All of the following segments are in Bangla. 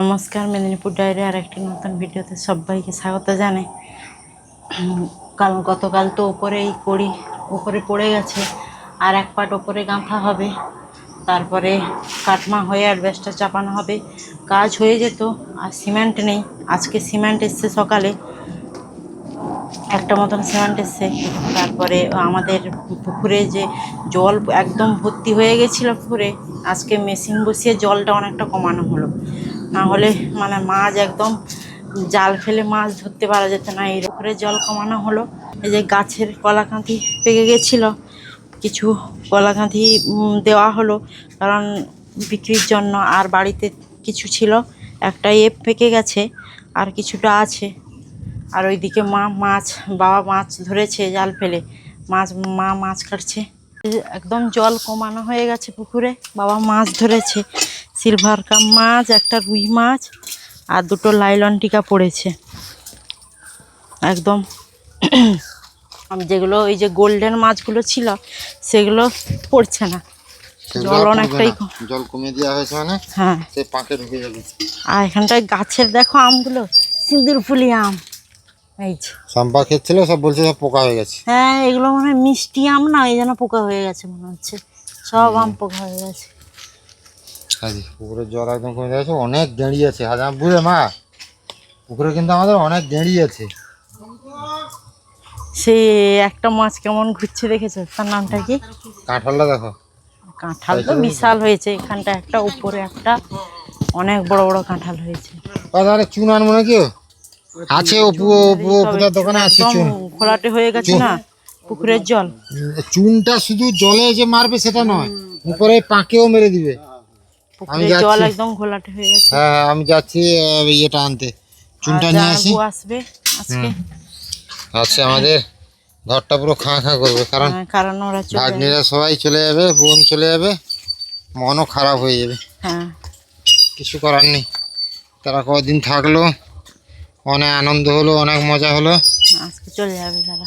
নমস্কার, মেদিনীপুর ডায়েরি আর একটি নতুন ভিডিওতে সবাইকে স্বাগত জানাই। কারণ গতকাল তো উপরে পড়ে গেছে, আর এক পাট ওপরে গাঁথা হবে, তারপরে কাটমা হয়ে অ্যাডভেস্টার চাপানো হবে। কাজ হয়ে যেত, আর সিমেন্ট নেই। আজকে সিমেন্ট এসছে সকালে, একটা মতন সিমেন্ট এসছে। তারপরে আমাদের পুকুরে যে জল একদম ভর্তি হয়ে গেছিলো পুকুরে, আজকে মেশিন বসিয়ে জলটা অনেকটা কমানো হলো। না হলে মানে মাছ একদম জাল ফেলে মাছ ধরতে পারা যেত না। এই পুকুরে জল কমানো হলো। এই যে গাছের কলাকাঁথি পেকে গেছিলো, কিছু কলাকাঁথি দেওয়া হলো, কারণ বিক্রির জন্য। আর বাড়িতে কিছু ছিল, একটা পেকে গেছে, আর কিছুটা আছে। আর ওইদিকে বাবা মাছ ধরেছে জাল ফেলে, মা মাছ কাটছে। একদম জল কমানো হয়ে গেছে পুকুরে, বাবা মাছ ধরেছে। সিলভার কাপ মাছ, একটা রুই মাছ, আর দুটো লাইলন টিকা পড়েছে একদম। যেগুলো ওই যে গোল্ডেন মাছগুলো ছিল সেগুলো পড়ছে না, জল অনেকটাই জল কমিয়ে দেওয়া হয়েছে, মানে হ্যাঁ সে পাঁকে ঢুকে যাবে। আর এখানটায় গাছের দেখো আমগুলো সিঁদুর ফুলি আম, এই যে সম্পা খেয়েছিল, সব বলছে সব পোকা হয়ে গেছে। হ্যাঁ, এগুলো মনে হয় মিষ্টি আম না, এই জন্য পোকা হয়ে গেছে মনে হচ্ছে, সব আম পোকা হয়ে গেছে। পুকুরের জল একদম কমে গেছে, অনেক দেড়ি আছে। হাজার বুঝে মা, পুকুরে কিন্তু আমাদের অনেক দেড়ি আছে। সে একটা মাছ কেমন ঘুরছে দেখেছো, তার নামটা কি? কাঁঠালটা দেখো, কাঁঠাল তো বিশাল হয়েছে এখানটা, একটা উপরে একটা, অনেক বড় বড় কাঁঠাল হয়েছে। তাহলে চুন আনবো নাকি? আছে দোকানে আছে চুন, ঘোলাটে হয়ে গেছে না পুকুরের জল। চুনটা শুধু জলে যে মারবে সেটা নয়, উপরে পাঁকেও মেরে দিবে। পুকুরের জল একদম ঘোলাটে হয়ে গেছে। হ্যাঁ, আমি যাচ্ছি ইয়েটা আনতে, চুনটা নিয়ে আসি। আসবে আজকে। আচ্ছা, আমাদের ঘরটা পুরো খাঁ করবে, কারণ ওরা ভাগ্নিরা সবাই চলে যাবে, বোন চলে যাবে, মনও খারাপ হয়ে যাবে। হ্যাঁ, কিছু করার নেই। তারা কদিন থাকলো, অনেক আনন্দ হলো, অনেক মজা হলো, আজকে চলে যাবে তারা।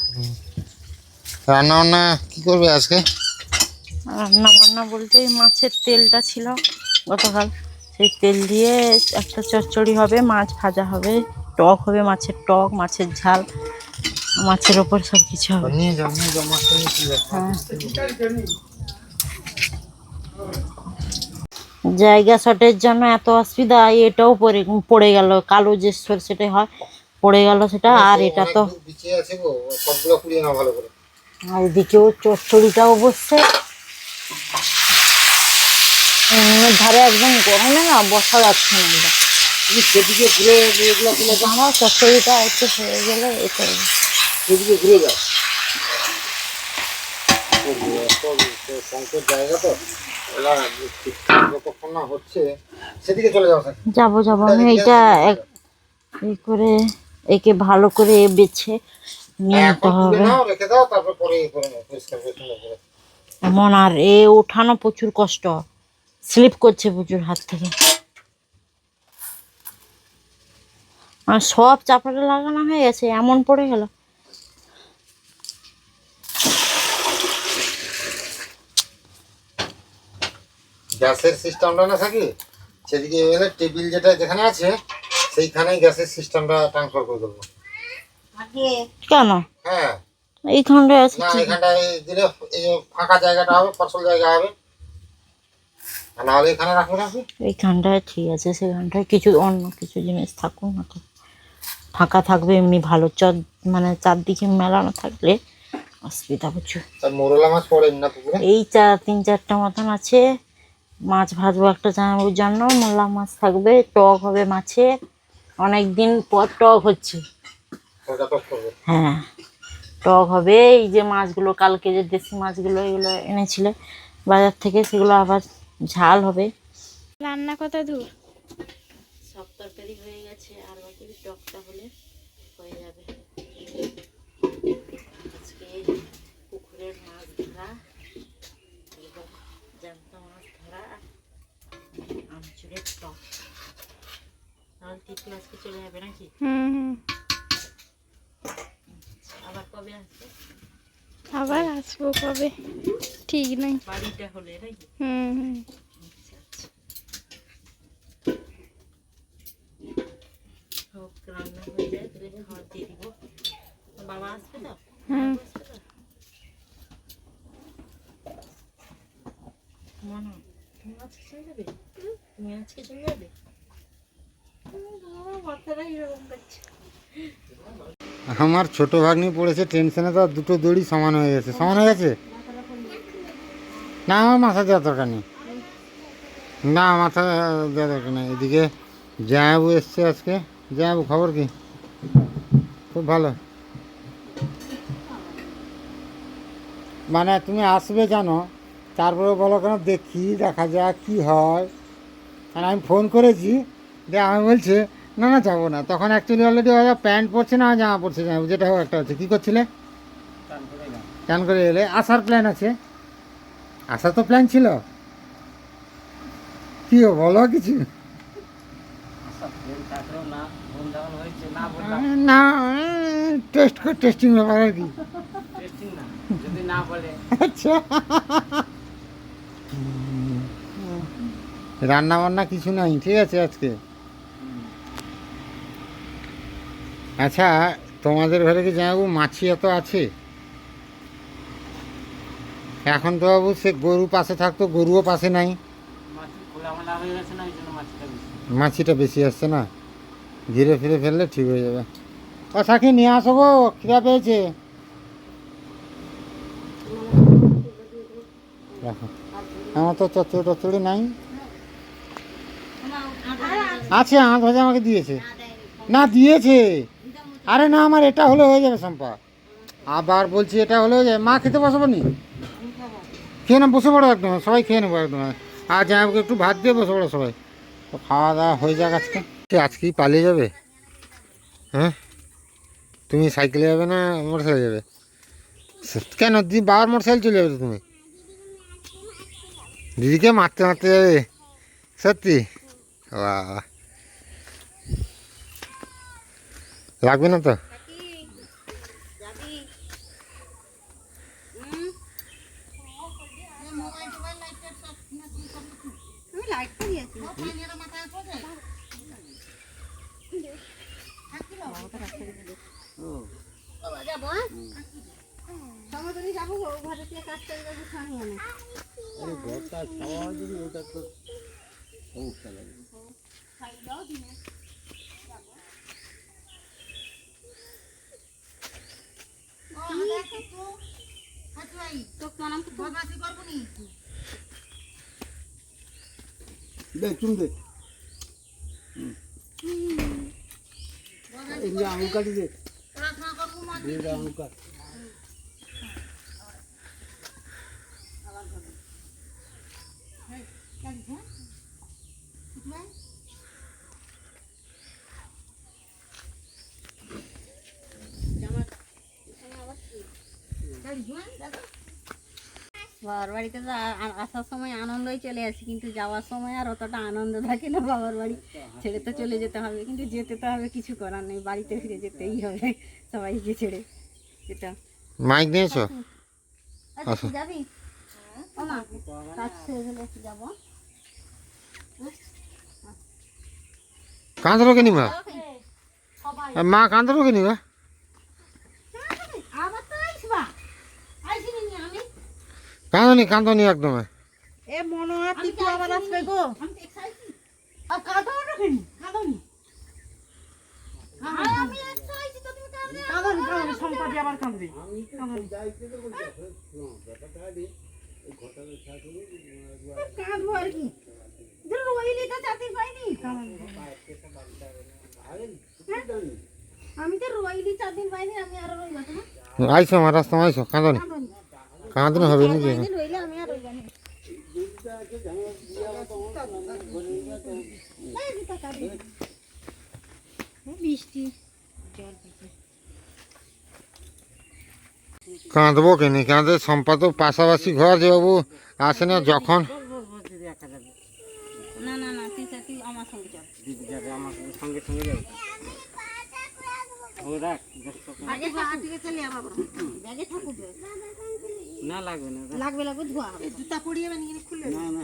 রান্না বান্না কি করবে আজকে? রান্না বান্না বলতে মাছের তেলটা ছিল গতকাল, সেই তেল দিয়ে একটা চচ্চড়ি হবে, মাছ ভাজা হবে, টক হবে, মাছের টক, মাছের ঝাল, মাছের ওপর সব কিছু হবে। হ্যাঁ, জায়গা শর্টের জন্য এত অসুবিধা। এটাও পড়ে গেল, কালো যে সরষেটা হয় পড়ে গেল সেটা। আর এটা তো আর এদিকেও চচ্চড়িটাও বসছে ধারে, একদম গরমে না বসা যাচ্ছে না। আমার চচ্চড়িটা একটু হয়ে গেলে এ করবে। ঘুরে যাও, জায়গা তো যতক্ষণ না হচ্ছে সেদিকে চলে যাও। যাবো আমি এইটা এই করে একে ভালো করে বেছে নিয়ে যেতে হবে। রেখে দাও, তারপর পরে পরিষ্কার করে। এমন আর ওঠানো প্রচুর কষ্ট, স্লিপ করছে প্রচুর হাত থেকে। আর সব চাপাটা লাগানো হয়ে গেছে, এমন পড়ে গেল। গ্যাসের সিস্টেমটা না থাকি সেদিকে এলে টেবিল যেটা যেখানে আছে সেইখানেই গ্যাসের সিস্টেমটা ট্রান্সফার করে দেবো। কেন? হ্যাঁ, এইখানটায় আছে না, এখানটায় দিলে এই ফাঁকা জায়গাটা হবে, ফসল জায়গা হবে, আর নাহলে এখানে রাখবে। এইখানটায় ঠিক আছে, সেখানটায় কিছু অন্য কিছু জিনিস থাকুক না, তো ফাঁকা থাকবে এমনি ভালো। মানে চারদিকে মেলানো থাকলে অসুবিধা প্রচুর। মোরলা মাছ পড়েন না পুকুরে? এই 3-4টা মতন আছে। মাছ ভাজবো একটা জানাবোর জন্য, মোরলা মাছ থাকবে, টক হবে মাছের, অনেক দিন পর টক হচ্ছে। হ্যাঁ, টক হবে। এই যে মাছগুলো কালকে যে দেশি মাছগুলো এগুলো এনেছিলে বাজার থেকে, সেগুলো আবার ঝাল হবে। রান্না কত দূর? সব তরকারি হয়ে গেছে, আর বাকি টকটা হলে হয়ে যাবে। আজকে পুকুরের মাছ ধরা, জ্যান্ত মাছ ধরা, আমচুরের টক। তাহলে তিতলি আজকে চলে যাবে নাকি? আবার কবে আসবে? আবার আসবো কবে ঠিক নাই, বাড়িটা হলে নাকি? রান্না হয়ে যায় তোকে খাবার দিয়ে দিব। বাবা আসবে তো? হুম। আসবে তো? মনে হয় তুমি আজকে চলে যাবে? তুমি আজকে চলে যাবে? আমার মাথাটা এরকম করছে। আমার ছোট ভাগ্নি পড়েছে টেনশনে, তো দুটো দড়ি সমান হয়ে গেছে। সমান হয়ে গেছে না, আমার মাথা দেওয়া দরকার নেই। না, মাথা দেওয়া দরকার নেই। এদিকে জামাইবাবু এসছে আজকে। জামাইবাবু খবর কি? খুব ভালো। মানে তুমি আসবে জানো, তারপরে বলো কেন দেখি, দেখা যাক কী হয়। আর আমি ফোন করেছি, যে আমি বলছে না না যাবো না। তখন অ্যাকচুয়ালি অলরেডি হয়তো প্যান্ট পরছে না, জামা পড়ছে, জামা যেটা হোক একটা হচ্ছে। কী করছিলে? চান করে এলে। আসার প্ল্যান আছে? আসার তো প্ল্যান ছিল। কী বলো কিছু? না, টেস্টিং ব্যাপার আর কি। আচ্ছা, রান্না বান্না কিছু নাই, ঠিক আছে আজকে। আচ্ছা, তোমাদের ঘরে কি জামাইবাবু মাছি এত আছে? এখন তো বাবু সে গরু পাশে থাকতো, গরুও পাশে নাই, মাছিটা বেশি আসছে না। ঘিরে ফিরে ফেললে ঠিক হয়ে যাবে। ও সাকি নিয়ে আসো গো, খিদা পেয়েছে। রাখো, আমার তো চচ্চড়ি টচ্চড়ি নাই। আছে, আমার ভাজা আমাকে দিয়েছে। না দিয়েছে। আরে না, আমার এটা হলে হয়ে যাবে সম্পা। আবার বলছি এটা হলে হয়ে যাবে। মা খেতে বসবো নি? খেয়ে না, বসে পড়ো একদম, সবাই খেয়ে নেবো একদম। আর জামাইবাবুকে একটু ভাত দিয়ে বসে পড়ো সবাই। তো খাওয়া দাওয়া হয়ে যাক আজকে। আজকেই পালিয়ে যাবে? হ্যাঁ, তুমি সাইকেলে যাবে না মোটর সাইকেলে যাবে? কেন বাবার মোটর সাইকেল চলে যাবে তো তুমি? দিদিকে মারতে মারতে যাবে? সত্যি? বাহ, লাগবে না তো? বাবার বাড়িতে তো আসার সময় আনন্দই চলে আসি, কিন্তু যাওয়ার সময় আর অতটা আনন্দ থাকে না। বাবার বাড়ি ছেড়ে তো চলে যেতে হবে, কিন্তু যেতে তো হবে, কিছু করার নেই, বাড়িতে ফিরে যেতেই হবে সবাইকে ছেড়ে যেতে। মাইক নিয়েছো? আচ্ছা যাবি? ও মা, কাজ শেষ হলে যাবো। কাঁদলো কেনি মা? মা কাঁদলো কেনি মা? আবার তো আইসবা, আইসিনি আমি। কাঁদনি কাঁদনি একদম। এ মনে হয় তুই আবার আসবে গো। আমি এক্সাইটেড। আর কাঁদো না কেন? কাঁদোনি আমি এক্সাইটেড, তো তুমি কাঁদবে। কাঁদোনি সম্পাদি আবার কাঁদবে। কাঁদবো আর কি, রইলি তো চাকরি পাইনি। আমি তো রইলি 4 দিন পাইনি, আমি আর রইবা না। আইসো আমার রাস্তা আইসো, কাঁদনি কাঁদনি হবে নাকি? রইলে আমি আর রইবা না। বৃষ্টি কাঁদবো কেন? কাঁদে সম্পাদ পাশাপাশি ঘর, যে বাবু আসে না যখন। না না না, তুই আমার সঙ্গে চল। সঙ্গে সঙ্গে যাবে। আগে হাঁটিয়ে চলে আবার ব্যাগে থাকুক। না লাগবে না, লাগবে লাগবে, ধোয়া হবে। জুতা পরিয়ে বানিয়ে খুলে না না,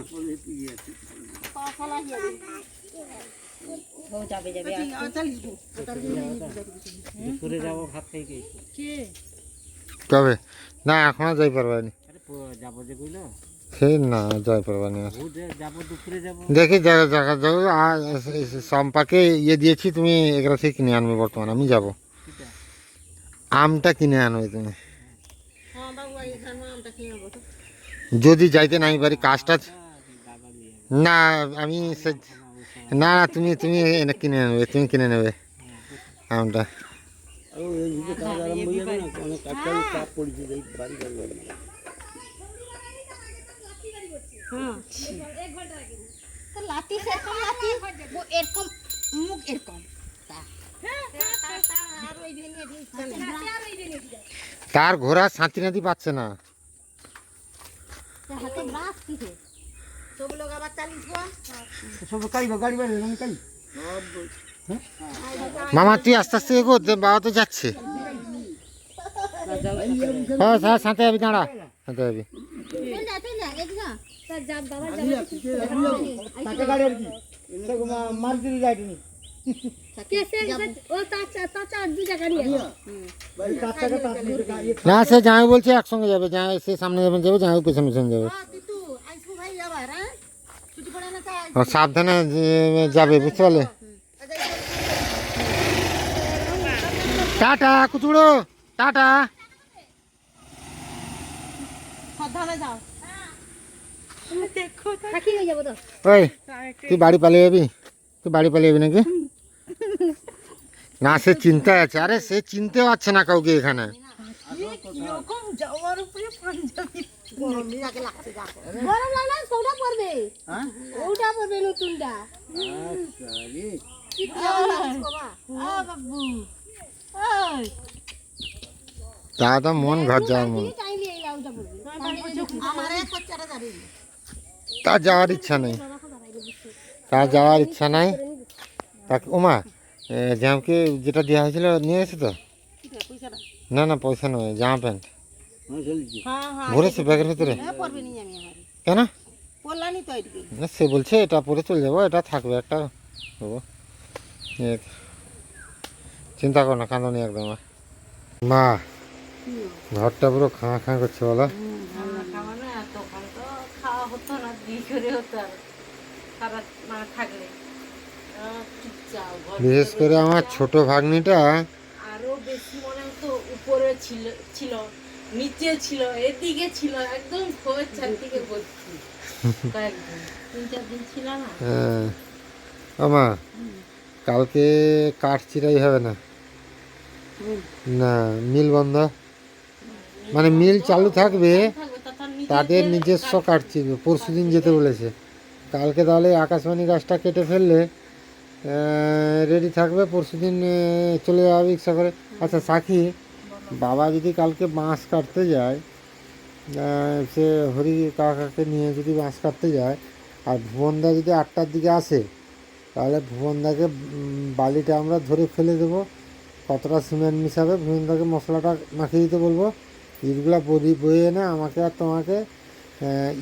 পা ফলা যাবে। কবে? না এখনো যাই পারবানি। সে না যাই পারবানি আর। দেখি জায়গা জায়গা যাবো। আর সম্পাকে ইয়ে দিয়েছি, তুমি এগুলো থেকে কিনে আনবে। বর্তমানে আমি যাব, আমটা কিনে আনবে তুমি। যদি যাইতে নাই পারি কাজটা, না আমি না তুমি তুমি কিনে নেবে, তুমি কিনে নেবে আমটা। লাঠি সেরকম লাঠি এরকম মুখ এরকম তার ঘোড়া শান্তি নাতি পাচ্ছে না। হাতে ব্রাশ কিসে সব লোক আবার চালিস সব গাড়ি মামা তুই আস্তে আস্তে এগো, বাবা তো যাচ্ছে। হ্যাঁ হ্যাঁ সাথে যাবি, দাঁড়া সাথে যাবি। না সে জামাই বলছে একসঙ্গে যাবে, জামাই সে সামনে যাবে যাবে, জামাই পেছনে পেছনে যাবে। ও সাবধানে যাবে, বুঝতে পারলে? টাটা কুচুড়ো, টাটা। ওই তুই বাড়ি পালিয়ে যাবি? তুই বাড়ি পালিয়ে যাবি নাকি? না সে চিন্তায় আছে। আরে সে চিনতে পারছে না কাউকে এখানে। তা তো মন ঘর যাওয়ার মন, তা যাওয়ার ইচ্ছা নেই, তা যাওয়ার ইচ্ছা নাই। তাকে ওমা জামকে যেটা দেওয়া হয়েছিল নিয়ে এসে তো? না না পয়সা নয়, জামা প্যান্ট ভরেছে ব্যাগের ভিতরে। কেন? না সে বলছে এটা পরে চলে যাবো, এটা থাকবে একটা দেবো। চিন্তা করো না, কাঁদো নি একদম। মা ঘরটা পুরো খাঁ খাঁ করছে বলো। খাওয়া হতো না, দিয়ে করে হতো আর খাবার না থাকলে বিশেষ করে আমার ছোট ভাগ্নিটা আরো বেশি মনে হতো। উপরে ছিল ছিল নিচে ছিল, এদিকে ছিল, একদম খোঁজ চারদিকে ভর্তি। কয়েকদিন 3-4 দিন ছিল না। হ্যাঁ আমা কালকে কাঠ চিরাই হবে না? না মিল বন্ধ, মানে মিল চালু থাকবে, তাদের নিজস্ব কাঠ চিরবে। পরশু দিন যেতে বলেছে। কালকে তাহলে আকাশবাণী গাছটা কেটে ফেললে রেডি থাকবে, পরশু দিন চলে যাবে ইচ্ছা করে। আচ্ছা সাক্ষী, বাবা যদি কালকে বাঁশ কাটতে যায়, সে হরি কাকাকে নিয়ে যদি বাঁশ কাটতে যায়, আর ভুবনদা যদি 8টার দিকে আসে, তাহলে ভুবনদাকে বালিটা আমরা ধরে ফেলে দেবো। কতটা সিমেন্ট মিশাবে, ভুবনদাকে মশলাটা মাখিয়ে দিতে বলবো। ইটগুলো বয়ে এনে আমাকে আর তোমাকে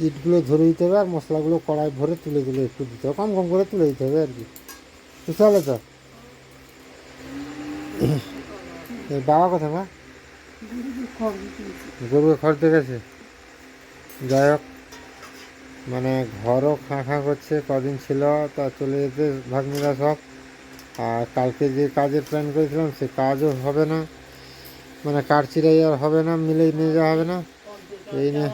ইটগুলো ধরে দিতে হবে, আর মশলাগুলো কড়াই ভরে তুলে তুলে একটু দিতে হবে, কম কম করে তুলে দিতে হবে আর কি। বুঝতে পারলে তো? বাবা কোথায় মা? গরুকে খড় দিয়ে গেছে। যাই হোক, মানে ঘরও খাঁ খাঁ করছে। কদিন ছিল তা চলে যেতে ভাগ্নিরা সব। আর কালকে যে কাজের প্ল্যান করেছিলাম সে কাজও হবে না, মানে কাঠ চিরাই আর হবে না, মিলে নিয়ে যাওয়া হবে না এই নিয়ে।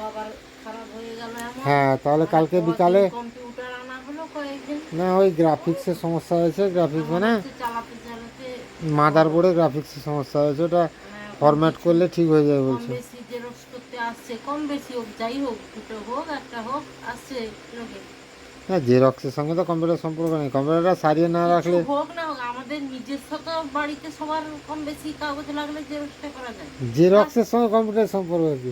হ্যাঁ তাহলে কালকে বিকালে না, ওই গ্রাফিক্সের সমস্যা হয়েছে। গ্রাফিক্স মানে মাদার বোর্ডে গ্রাফিক্সের সমস্যা হয়েছে, ওটা ফরম্যাট করলে ঠিক হয়ে যাবে বলছে। হ্যাঁ জেরক্সের সঙ্গে তো কম্পিউটার সম্পর্ক নেই, কম্পিউটারটা সারিয়ে না রাখলে। আমাদের নিজস্ব তো বাড়িতে সবার কম বেশি কাগজ লাগলে জেরক্সটা করা যায়। জেরক্সের সঙ্গে কম্পিউটার সম্পর্ক কি?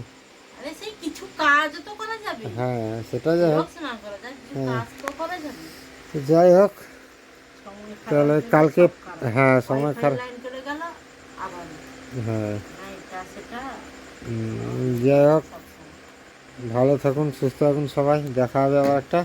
আরে সেই কিছু কাজ তো করা যাবে। হ্যাঁ সেটা যাই হোক, না করা যায়, কাজ তো করা যাবে। যাই হোক তাহলে কালকে, হ্যাঁ সময় খারাপ, লাইন চলে গেল আবার। হ্যাঁ সেটা যাই হোক, ভালো থাকুন, সুস্থ থাকুন সবাই। দেখা হবে আবার একটা।